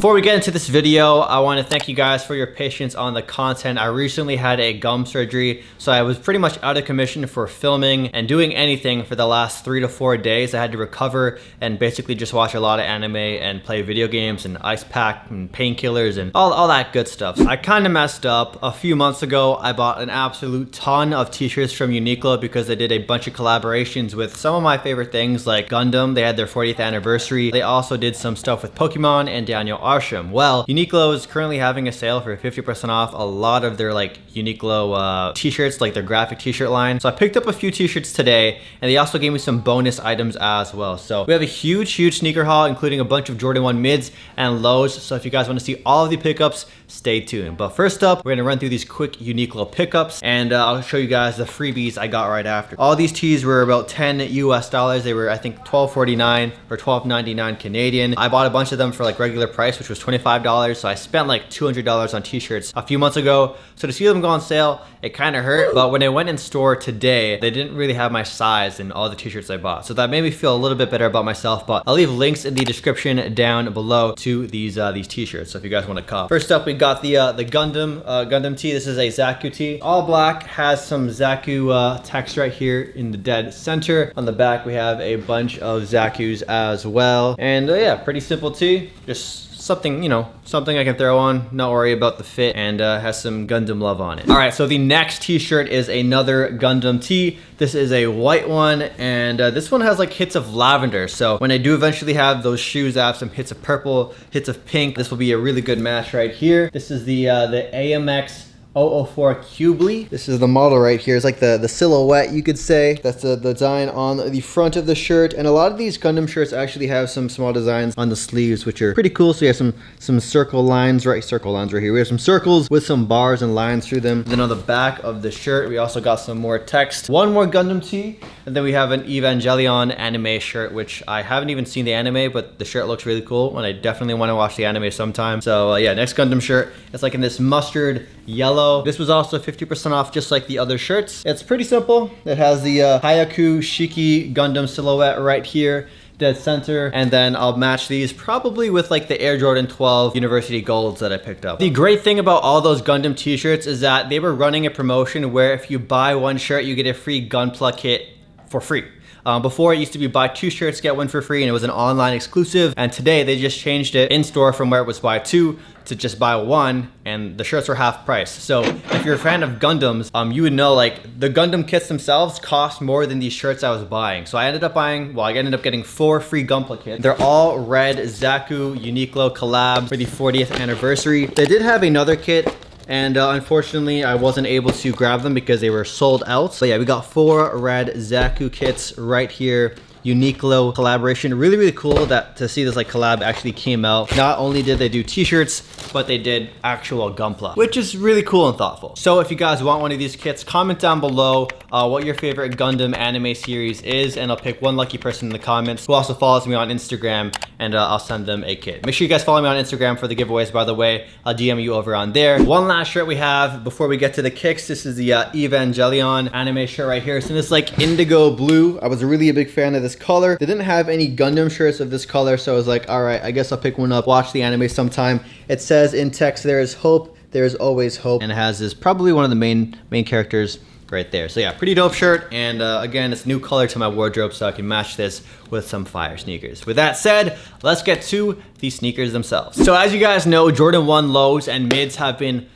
Before we get into this video, I want to thank you guys for your patience on the content. I recently had a gum surgery, so I was pretty much out of commission for filming and doing anything for the last 3 to 4 days. I had to recover and basically just watch a lot of anime and play video games and ice pack and painkillers and all that good stuff. I kind of messed up. A few months ago, I bought an absolute ton of t-shirts from Uniqlo because they did a bunch of collaborations with some of my favorite things like Gundam. They had their 40th anniversary. They also did some stuff with Pokemon and Daniel Arsham. Well, Uniqlo is currently having a sale for 50% off a lot of their like Uniqlo t-shirts, like their graphic t-shirt line. So I picked up a few t-shirts today, and they also gave me some bonus items as well. So we have a huge sneaker haul, including a bunch of Jordan 1 mids and lows. So if you guys want to see all of the pickups, stay tuned. But first up, we're gonna run through these quick Uniqlo pickups, and I'll show you guys the freebies I got right after. All these tees were about 10 US dollars. They were, I think, $12.49 or $12.99 Canadian. I bought a bunch of them for like regular price, which was $25. So I spent like $200 on t-shirts a few months ago. So to see them go on sale, it kind of hurt. But when I went in store today, they didn't really have my size in all the t-shirts I bought. So that made me feel a little bit better about myself. But I'll leave links in the description down below to these t-shirts. So if you guys want to cop. First up, we got the Gundam tee. This is a Zaku tee. All black, has some Zaku text right here in the dead center. On the back, we have a bunch of Zakus as well. And yeah, pretty simple tee. Just something, you know, something I can throw on, not worry about the fit, and has some Gundam love on it. All right, so the next t-shirt is another Gundam tee. This is a white one, and this one has like hits of lavender. So when I do eventually have those shoes, I have some hits of purple, hits of pink. This will be a really good match right here. This is the AMX 004 Cubely. This is the model right here. It's like the silhouette, you could say. That's the design on the front of the shirt. And a lot of these Gundam shirts actually have some small designs on the sleeves, which are pretty cool. So you have some circle lines right here. We have some circles with some bars and lines through them. Then on the back of the shirt, we also got some more text. One more Gundam tee. And then we have an Evangelion anime shirt, which I haven't even seen the anime, but the shirt looks really cool, and I definitely want to watch the anime sometime. So yeah, next Gundam shirt. It's like in this mustard yellow. This was also 50% off, just like the other shirts. It's pretty simple. It has the Hayaku Shiki Gundam silhouette right here, dead center, and then I'll match these probably with like the Air Jordan 12 University Golds that I picked up. The great thing about all those Gundam t-shirts is that they were running a promotion where if you buy one shirt, you get a free Gunpla kit for free. Before, it used to be buy 2 shirts, get 1 for free, and it was an online exclusive. And today, they just changed it in store from where it was buy 2 to just buy 1, and the shirts were half price. So if you're a fan of Gundams, you would know like the Gundam kits themselves cost more than these shirts I was buying. So I ended up buying, well, I ended up getting 4 free Gunpla kits. They're all red Zaku Uniqlo collab for the 40th anniversary. They did have another kit, and unfortunately I wasn't able to grab them because they were sold out. So yeah, we got 4 red Zaku kits right here. Uniqlo collaboration. Really cool that to see this like collab actually came out. Not only did they do t-shirts, but they did actual Gunpla, which is really cool and thoughtful. So if you guys want one of these kits, comment down below what your favorite Gundam anime series is, and I'll pick one lucky person in the comments who also follows me on Instagram, and I'll send them a kit. Make sure you guys follow me on Instagram for the giveaways, by the way. I'll DM you over on there. One last shirt we have before we get to the kicks. This is the Evangelion anime shirt right here. So it's like indigo blue. I was really a big fan of this color. They didn't have any Gundam shirts of this color, so I was like, all right, I guess I'll pick one up, watch the anime sometime. It says in text, there is hope, there is always hope, and it has this probably one of the main characters right there. So yeah, pretty dope shirt, and again, it's new color to my wardrobe, so I can match this with some fire sneakers. With that said, let's get to the sneakers themselves. So as you guys know, Jordan 1 lows and mids have been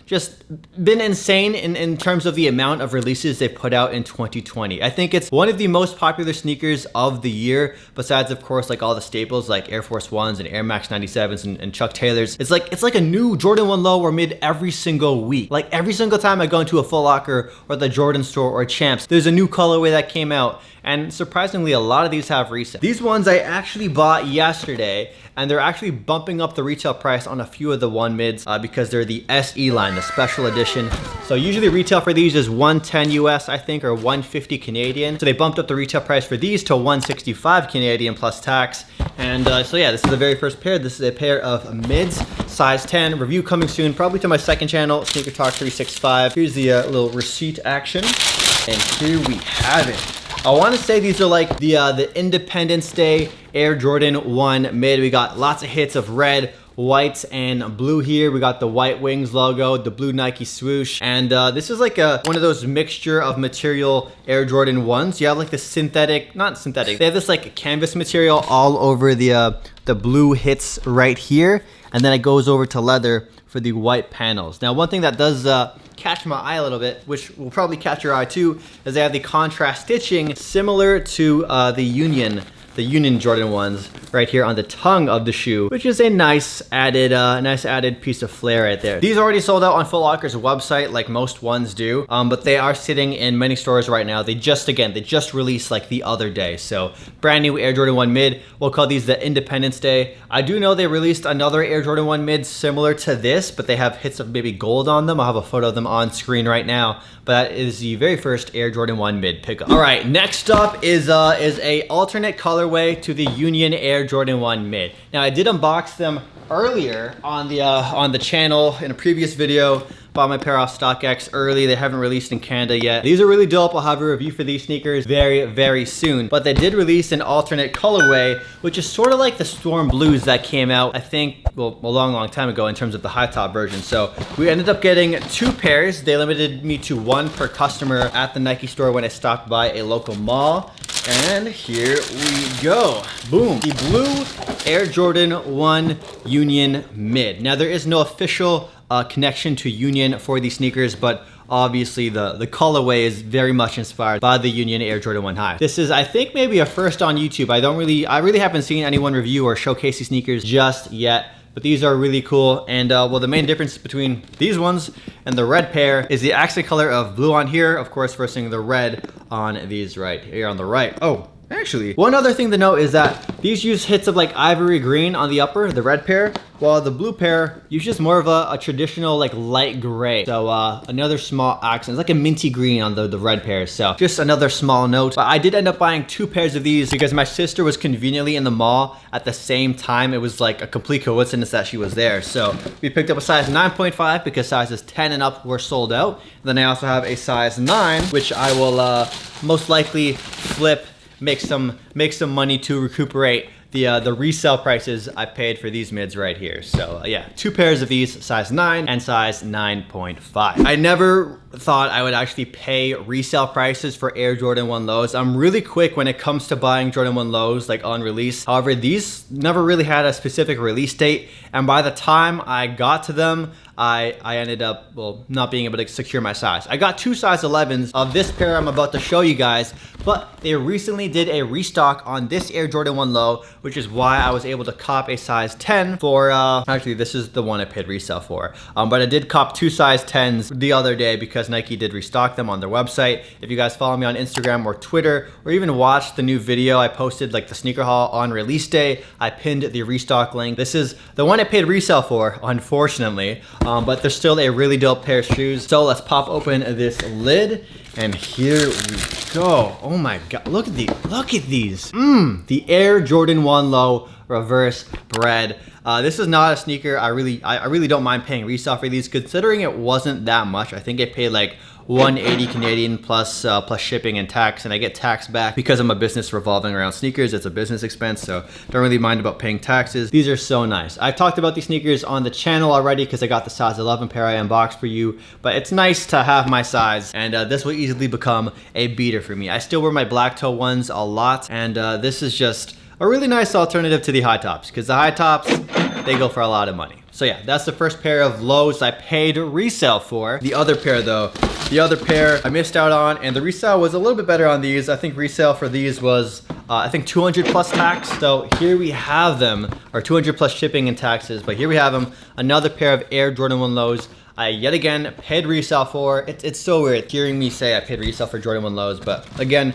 insane in terms of the amount of releases they put out in 2020. I think it's one of the most popular sneakers of the year, besides of course like all the staples like Air Force Ones and Air Max 97s and Chuck Taylors. It's like a new Jordan 1 low or mid every single week. Like every single time I go into a Foot Locker or the Jordan store or Champs, there's a new colorway that came out. And surprisingly, a lot of these have resale. These ones I actually bought yesterday, and they're actually bumping up the retail price on a few of the 1 mids because they're the SE line, the special edition. So usually retail for these is 110 US, I think, or 150 Canadian. So they bumped up the retail price for these to 165 Canadian plus tax. And so yeah, this is the very first pair. This is a pair of mids, size 10. Review coming soon, probably to my second channel, SneakerTalk 365. Here's the little receipt action, and here we have it. I want to say these are like the Independence Day Air Jordan 1 mid. We got lots of hits of red, white and blue here. We got the white wings logo, the blue Nike swoosh, and this is like one of those mixture of material Air Jordan 1s. You have like the synthetic, not synthetic, they have this like canvas material all over the blue hits right here, and then it goes over to leather for the white panels. Now, one thing that does catch my eye a little bit, which will probably catch your eye too, is they have the contrast stitching similar to the Union Jordan 1s right here on the tongue of the shoe, which is a nice added piece of flair right there. These are already sold out on Foot Locker's website like most ones do, but they are sitting in many stores right now. They just released like the other day. So brand new Air Jordan 1 mid. We'll call these the Independence Day. I do know they released another Air Jordan 1 mid similar to this, but they have hits of maybe gold on them. I'll have a photo of them on screen right now, but that is the very first Air Jordan 1 mid pickup. All right, next up is a alternate colorway to the Union Air Jordan 1 mid. Now, I did unbox them earlier on the channel in a previous video. Bought my pair off StockX early. They haven't released in Canada yet. These are really dope. I'll have a review for these sneakers very, very soon. But they did release an alternate colorway, which is sort of like the Storm Blues that came out, I think, well, a long time ago in terms of the high top version. So we ended up getting 2 pairs. They limited me to 1 per customer at the Nike store when I stopped by a local mall. And here we go. Boom. The blue Air Jordan 1 Union mid. Now, there is no official connection to Union for these sneakers, but obviously the colorway is very much inspired by the Union Air Jordan 1 High. This is, I think, maybe a first on YouTube. I really haven't seen anyone review or showcase these sneakers just yet, but these are really cool. And well, the main difference between these ones and the red pair is the accent color of blue on here, of course, versus the red on these right here on the right. Oh, actually, one other thing to note is that these use hits of like ivory green on the upper, the red pair, while the blue pair uses more of a traditional like light gray. So another small accent. It's like a minty green on the red pair. So just another small note. But I did end up buying 2 pairs of these because my sister was conveniently in the mall at the same time. It was like a complete coincidence that she was there. So we picked up a size 9.5 because sizes 10 and up were sold out. And then I also have a size 9, which I will most likely flip, make some money to recuperate the resale prices I paid for these mids right here. So yeah, 2 pairs of these, size 9 and size 9.5. I never thought I would actually pay resale prices for Air Jordan 1 lows. I'm really quick when it comes to buying Jordan 1 lows, like on release. However, these never really had a specific release date, and by the time I got to them, I ended up, well, not being able to secure my size. I got 2 size 11s of this pair I'm about to show you guys, but they recently did a restock on this Air Jordan 1 low, which is why I was able to cop a size 10 for, actually this is the one I paid resale for. But I did cop 2 size 10s the other day because Nike did restock them on their website. If you guys follow me on Instagram or Twitter, or even watched the new video I posted, like the sneaker haul on release day, I pinned the restock link. This is the one I paid resale for, unfortunately. But they're still a really dope pair of shoes. So let's pop open this lid, and here we go. Oh my God, look at these. The Air Jordan 1 low reverse bread. This is not a sneaker I really don't mind paying resale for these, considering it wasn't that much. I think I paid like 180 Canadian plus shipping and tax, and I get tax back because I'm a business revolving around sneakers. It's a business expense, so don't really mind about paying taxes. These are so nice. I've talked about these sneakers on the channel already because I got the size 11 pair I unboxed for you, but it's nice to have my size, and this will easily become a beater for me. I still wear my black toe ones a lot, and this is just a really nice alternative to the high tops, because the high tops, they go for a lot of money. So yeah, that's the first pair of lows I paid resale for. The other pair though, I missed out on, and the resale was a little bit better on these. I think resale for these was, I think 200 plus tax. So here we have them, or 200 plus shipping and taxes, but here we have them. Another pair of Air Jordan 1 lows I yet again paid resale for. It's so weird hearing me say I paid resale for Jordan 1 lows, but again,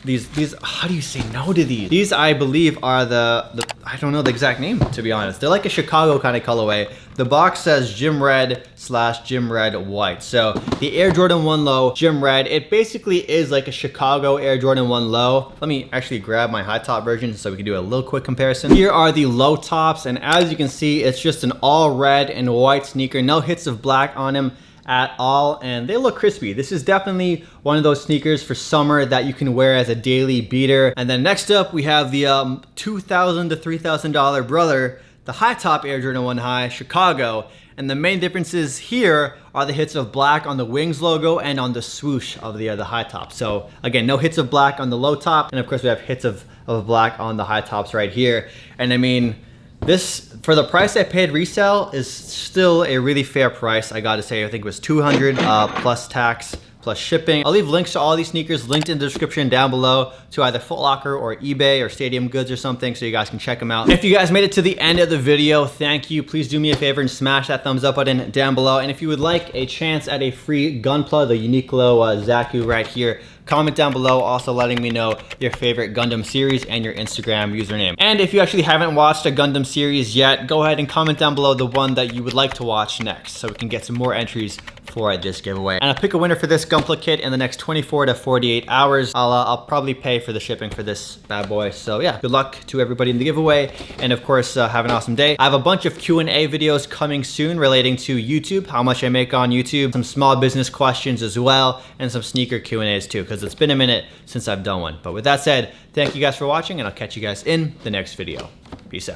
these, how do you say no to these? These, I believe, are the I don't know the exact name, to be honest. They're like a Chicago kind of colorway. The box says Gym Red / Gym Red White. So the Air Jordan 1 low Gym Red, it basically is like a Chicago Air Jordan 1 low. Let me actually grab my high top version so we can do a little quick comparison. Here are the low tops, and as you can see, it's just an all red and white sneaker. No hits of black on them at all, and they look crispy. This is definitely one of those sneakers for summer that you can wear as a daily beater. And then next up, we have the $2,000 to $3,000 brother the high top Air Jordan 1 High, Chicago. And the main differences here are the hits of black on the wings logo and on the swoosh of the high top. So again, no hits of black on the low top. And of course we have hits of black on the high tops right here. And I mean, this, for the price I paid resale, is still a really fair price. I gotta say, I think it was $200 plus tax, plus shipping. I'll leave links to all these sneakers linked in the description down below to either Foot Locker or eBay or Stadium Goods or something, so you guys can check them out. And if you guys made it to the end of the video, thank you. Please do me a favor and smash that thumbs up button down below. And if you would like a chance at a free Gunpla, the Uniqlo Zaku right here, comment down below also letting me know your favorite Gundam series and your Instagram username. And if you actually haven't watched a Gundam series yet, go ahead and comment down below the one that you would like to watch next so we can get some more entries for this giveaway. And I'll pick a winner for this Gunpla kit in the next 24 to 48 hours. I'll probably pay for the shipping for this bad boy. So yeah, good luck to everybody in the giveaway. And of course, have an awesome day. I have a bunch of Q&A videos coming soon relating to YouTube, how much I make on YouTube, some small business questions as well, and some sneaker Q&As too, because it's been a minute since I've done one. But with that said, thank you guys for watching, and I'll catch you guys in the next video. Peace out.